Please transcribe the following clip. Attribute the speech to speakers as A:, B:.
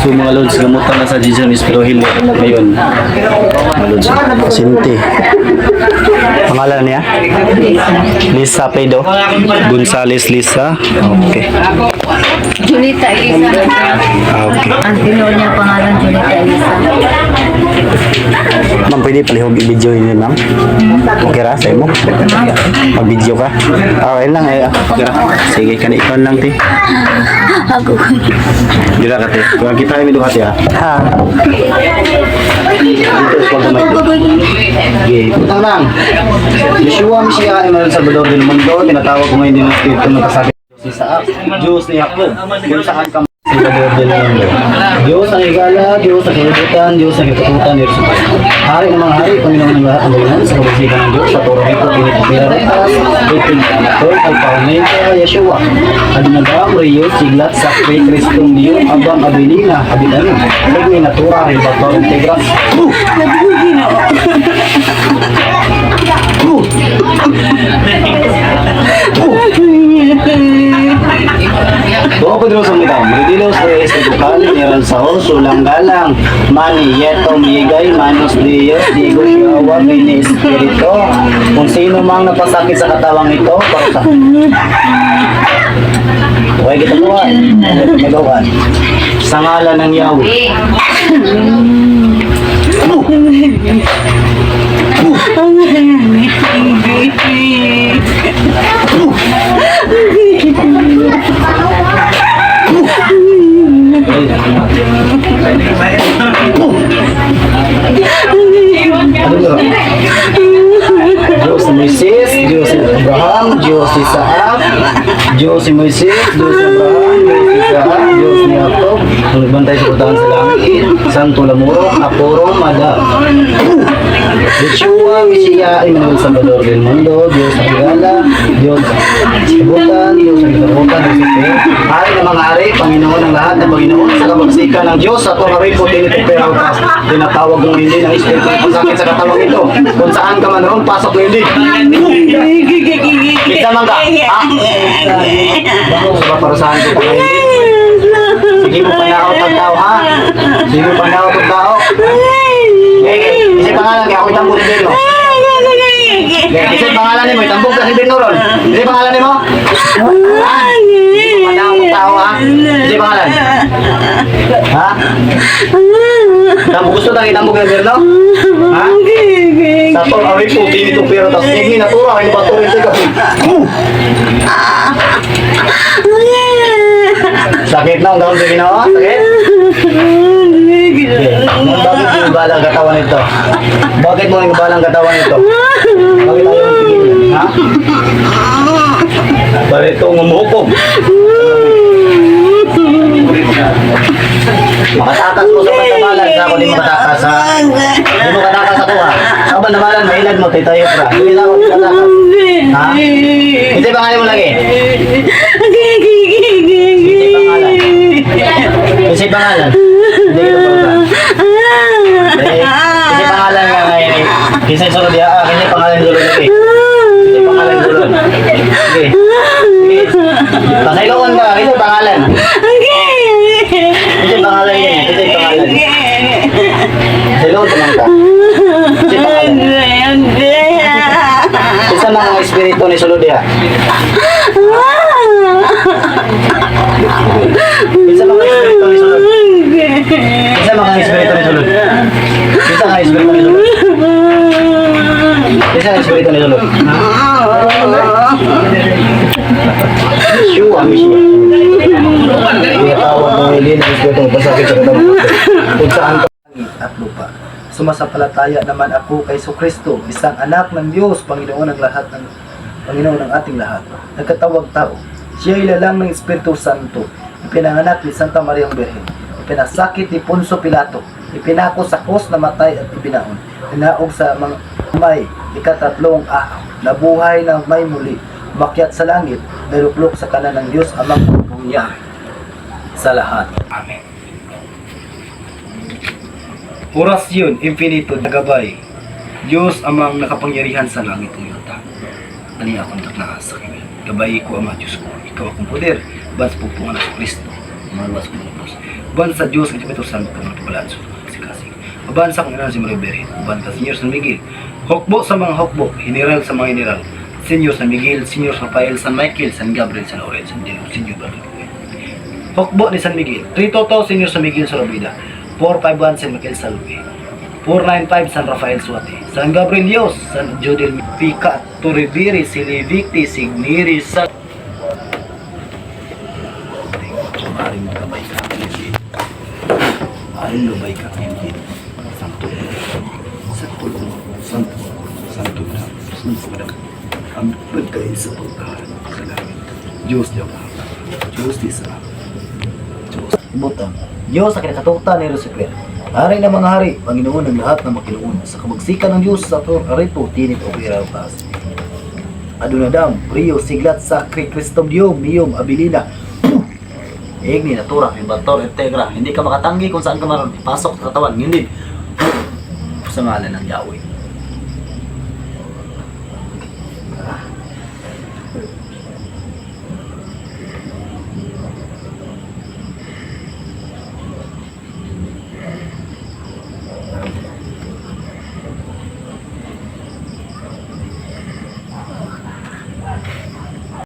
A: So mga lods, gamutan na sa Jason pero hindi ngayon. Mga lods.
B: Sinti. Pangalan niya? Lisa Pedro.
A: Gonzales Lisa. Okay.
C: Julita Elisa.
B: Okay.
C: Ang tinuro niya pangalan Julita Elisa.
B: Ma'am, pwede palihog i-video yun, ma'am? Okay ra, sa'yo mo? Mag-video ka? Okay lang, eh.
A: Okay ra. Sige, ikaw lang ti.
C: Ako.
A: Dira ka ti. Kung kita ay miduha ti ha.
B: Ha?
A: Dito sa pagmamay. Okay, putang lang. Yeshua Mesiah Emmanuel Salvador del Mundo, tinatawag ko ngayon din ng Espiritu ng kasabi si Isaac, Diyos ni Jacob, kung saan ka Salvador del Mundo. Diyos ang higala, Diyos ang kalibutan, Diyos ang katututan, Diyos ang hari ng mga hari, Panginoon ng lahat ng bayan, sa kabasikan ng Diyos, sa Toro Rito, Pinipira Retas, Itin Kanator, Alpauneta, Yeshua, Adinagam, Rio, Siglat, Sakri, Kristong Diyo, Abang Abilina, Abitan, Legni Natura, Ribato, Integra, Tuwa ko sa mga Meridilos Reyes Edukali Niran Sao Sulang Galang Mani Yeto Migay Manos Dios Digo Siawa Gini Espiritu kung sino mang napasakit sa katawang ito para sa huwag kita buwan magawan sa ngalan ng Yahweh. Diyos ni Moises, Diyos ni Abraham, Diyos ni Isaac, Diyos ni Moises, Diyos ni Abraham, Diyos ni Isaac, Diyos ni Jacob, ang nagbantay sa putahan sa langit, Santo Lamuro, Aporo, Mada. Yeshua Mesiah Emmanuel Salvador del Mundo, Diyos ang higala, Diyos ang kalibutan, Diyos ang kataputan, Diyos ang hari ng mga hari, Panginoon ng lahat ng Panginoon, sa kabagsikan ng Diyos, sa tumaray po tinitupero ka, tinatawag mong hindi ng Espiritu ng pasakit sa katawang ito, kung saan ka man roon, pasok mo hindi. Kita man ka, ha? Bango sa paparusahan ko pa hindi. Sige mo panahon ng tao, ha? Sige mo panahon ng tao. Kasi pangalan kaya ako itambog si Beno. Kasi pangalan ni mo, itambog ka si Beno ron. Kasi pangalan ni mo? Ha? Sige mo panahon ng tao, ha? Kasi pangalan? Ha? Gusto na itambog ng Beno? Ha? Sato, away po, pinito pero tapos hindi natura, hindi ba turin sa gabi? Sakit na ang daon sa ginawa? Sakit? Bakit mo yung balang katawan ito? Bakit mo yung balang katawan ito? Bakit ayaw yung tigil? Ha? Bakit itong umuhukog? Makatakas mo sa pagkamalan sa ako, di mo katakas ha? Di mo katakas ako ha? Sa pagkamalan, mailad mo, titayo ka. Hindi na ako di katakas. Ha? Hindi pangalan mo lagi? Kasi pangalan. Hindi kita pangalan. Kasi pangalan nga ngayon. Kasi sunod ya. Kasi pangalan dulu lagi. Kasi pangalan dulu. Sige. Pasailuan ka. Kasi pangalan. Kasi pangalan yan. Kasi pangalan. Pasailuan ka lang ka. Kasi pangalan. Isa mga espiritu ni sulod ya. Isa mga espiritu ni sulod. Isa mga espiritu ni sulod. Isa mga espiritu ni sulod. Isa mga espiritu ni sulod. Yeshua Mesiah. Tinatawag ng hindi ng espiritu ng pasakit sa katawang ito. Kung saan ka at lupa. Sumasampalataya naman ako kay Kristo, isang anak ng Diyos, Panginoon ng lahat ng Panginoon ng ating lahat. Nagkatawag tao. Siya ay lalang ng Espiritu Santo. Ipinanganak ni Santa Maria ang Birhen. Ipinasakit ni Poncio Pilato. Ipinako sa krus na matay at ibinaon. Tinaog sa mga may ikatatlong araw. Nabuhay na may muli. Umakyat sa langit. Naruplok sa kanan ng Diyos amang pagpungyari sa lahat. Amen. Orasyon, infinito, nagabay. Diyos amang nakapangyarihan sa langit ng yuta. Ani akong taknaas sa kanya. Gabay ko, Ama Diyos ko. Ikaw akong poder. Bats pupungan sa Kristo. Maluwas ko ng Diyos. Uban sa Diyos, ang Espiritu Santo, ng pagbalanso, si Kasing. Uban sa kong ina si Maria Berry, uban sa Senyor San Miguel. Hukbo sa mga hukbo, general sa mga general. Senyor San Miguel, Senyor Rafael, San Michael, San Gabriel, San Laurel, San Dino, Senyor Bartolome. Hukbo ni San Miguel. 322 Senyor San Miguel sa Robida. 451 San Miguel Salve. 495 San Rafael Suate. San Gabriel Dios, San Jodel Pica, Toribiri, Silivicti, Signiri, San... Maring magabay ka. Maring gabay ka. Santo. Santo. Santo. Santo. Santo. Ang pagkain sa pagkain sa langit. Diyos niya ba? Diyos di sa Diyos. Butang. Diyos sa kinakatuta ni Lucifer. Hari ng mga hari, Panginoon ng lahat ng makinuon. Sa kamagsikan ng Diyos sa Arito, tinit o Pirapas. Adunadam, Rio, Siglat, Sakri, Kristom, Diom, Miyom, Abilina. Igni, Natura, Inventor, Integra. Hindi ka makatanggi kung saan ka maroon. Pasok sa katawan, hindi. Sa ngalan ng Yahweh.